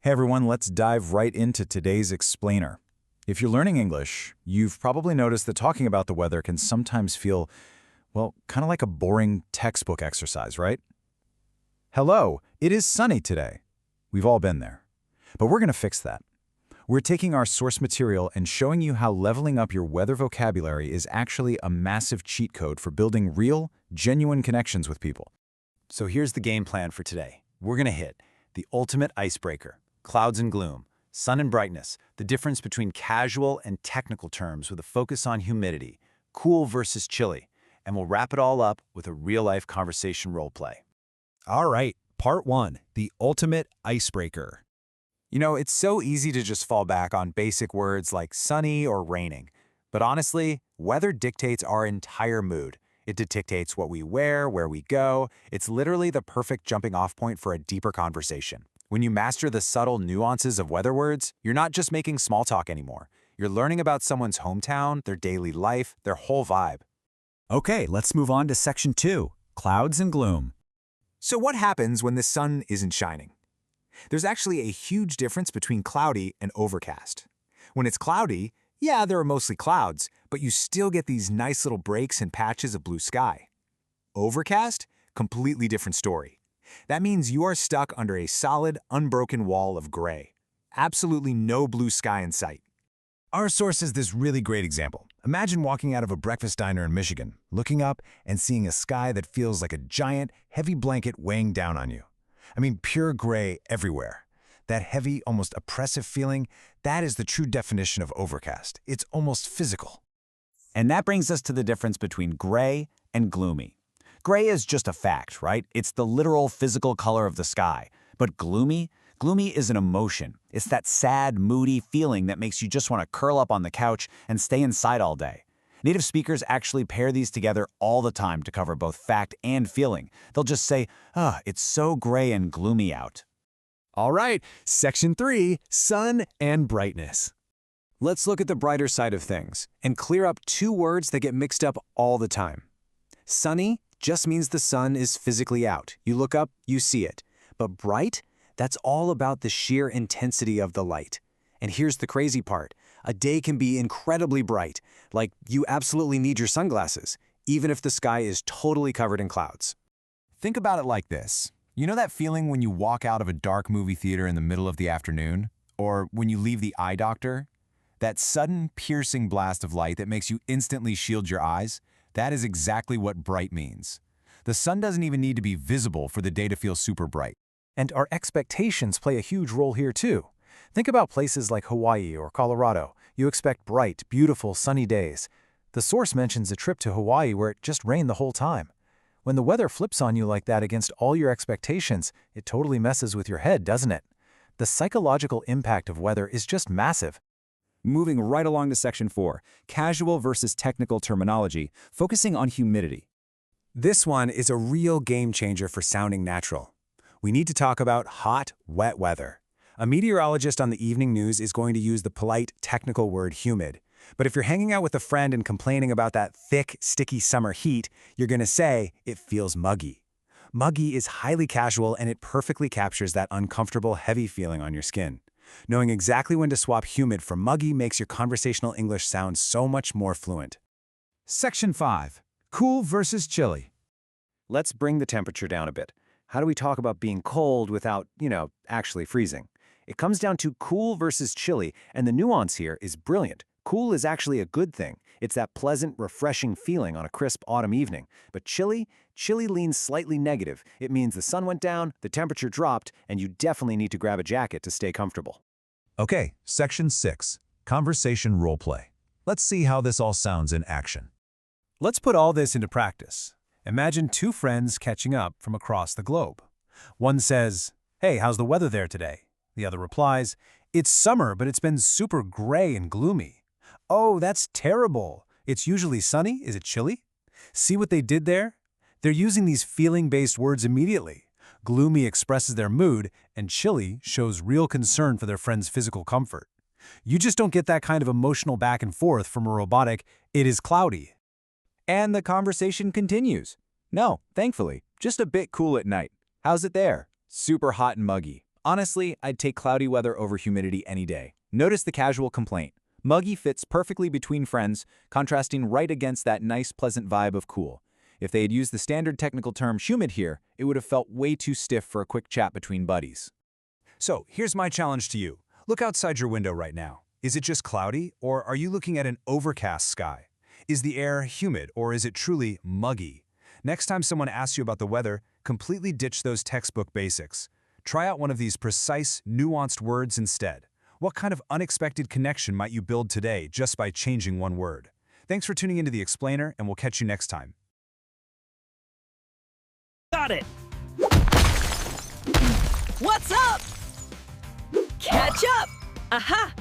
Hey everyone, let's dive right into today's explainer. If you're learning English, you've probably noticed that talking about the weather can sometimes feel, well, kind of like a boring textbook exercise, right? Hello, it is sunny today. We've all been there. But we're going to fix that. We're taking our source material and showing you how leveling up your weather vocabulary is actually a massive cheat code for building real, genuine connections with people. So here's the game plan for today. We're going to hit the ultimate icebreaker, clouds and gloom, sun and brightness, the difference between casual and technical terms with a focus on humidity, cool versus chilly, and we'll wrap it all up with a real-life conversation role play. All right, part one, the ultimate icebreaker. You know, it's so easy to just fall back on basic words like sunny or raining. But honestly, weather dictates our entire mood. It dictates what we wear, where we go. It's literally the perfect jumping-off point for a deeper conversation. When you master the subtle nuances of weather words, you're not just making small talk anymore. You're learning about someone's hometown, their daily life, their whole vibe. Okay, let's move on to section two, clouds and gloom. So what happens when the sun isn't shining? There's actually a huge difference between cloudy and overcast. When it's cloudy, yeah, there are mostly clouds, but you still get these nice little breaks and patches of blue sky. Overcast? Completely different story. That means you are stuck under a solid, unbroken wall of gray. Absolutely no blue sky in sight. Our source is this really great example. Imagine walking out of a breakfast diner in Michigan, looking up and seeing a sky that feels like a giant, heavy blanket weighing down on you. I mean, pure gray everywhere. That heavy, almost oppressive feeling, that is the true definition of overcast. It's almost physical. And that brings us to the difference between gray and gloomy. Gray is just a fact, right? It's the literal physical color of the sky. But gloomy is an emotion. It's that sad, moody feeling that makes you just want to curl up on the couch and stay inside all day. Native speakers actually pair these together all the time to cover both fact and feeling. They'll just say, it's so gray and gloomy out. All right, section three, sun and brightness. Let's look at the brighter side of things and clear up two words that get mixed up all the time. Sunny just means the sun is physically out. You look up, you see it. But bright, that's all about the sheer intensity of the light. And here's the crazy part. A day can be incredibly bright, like you absolutely need your sunglasses, even if the sky is totally covered in clouds. Think about it like this. You know that feeling when you walk out of a dark movie theater in the middle of the afternoon? Or when you leave the eye doctor? That sudden, piercing blast of light that makes you instantly shield your eyes? That is exactly what bright means. The sun doesn't even need to be visible for the day to feel super bright. And our expectations play a huge role here too. Think about places like Hawaii or Colorado. You expect bright, beautiful, sunny days. The source mentions a trip to Hawaii where it just rained the whole time. When the weather flips on you like that against all your expectations, it totally messes with your head, doesn't it? The psychological impact of weather is just massive. Moving right along to section 4, casual versus technical terminology, focusing on humidity. This one is a real game changer for sounding natural. We need to talk about hot, wet weather. A meteorologist on the evening news is going to use the polite, technical word humid. But if you're hanging out with a friend and complaining about that thick, sticky summer heat, you're going to say it feels muggy. Muggy is highly casual and it perfectly captures that uncomfortable, heavy feeling on your skin. Knowing exactly when to swap humid for muggy makes your conversational English sound so much more fluent. Section 5. Cool versus chilly. Let's bring the temperature down a bit. How do we talk about being cold without, actually freezing? It comes down to cool versus chilly, and the nuance here is brilliant. Cool is actually a good thing. It's that pleasant, refreshing feeling on a crisp autumn evening. But chilly leans slightly negative. It means the sun went down, the temperature dropped, and you definitely need to grab a jacket to stay comfortable. Okay, section 6, conversation role play. Let's see how this all sounds in action. Let's put all this into practice. Imagine two friends catching up from across the globe. One says, "Hey, how's the weather there today?" The other replies, "It's summer, but it's been super gray and gloomy." "Oh, that's terrible. It's usually sunny. Is it chilly?" See what they did there? They're using these feeling-based words immediately. Gloomy expresses their mood, and chilly shows real concern for their friend's physical comfort. You just don't get that kind of emotional back and forth from a robotic, "It is cloudy." And the conversation continues. No, thankfully, just a bit cool at night. How's it there? Super hot and muggy. Honestly, I'd take cloudy weather over humidity any day. Notice the casual complaint. Muggy fits perfectly between friends, contrasting right against that nice, pleasant vibe of cool. If they had used the standard technical term humid here, it would have felt way too stiff for a quick chat between buddies. So, here's my challenge to you. Look outside your window right now. Is it just cloudy, or are you looking at an overcast sky? Is the air humid, or is it truly muggy? Next time someone asks you about the weather, completely ditch those textbook basics. Try out one of these precise, nuanced words instead. What kind of unexpected connection might you build today just by changing one word? Thanks for tuning into The Explainer, and we'll catch you next time. Got it! What's up? Catch up! Aha!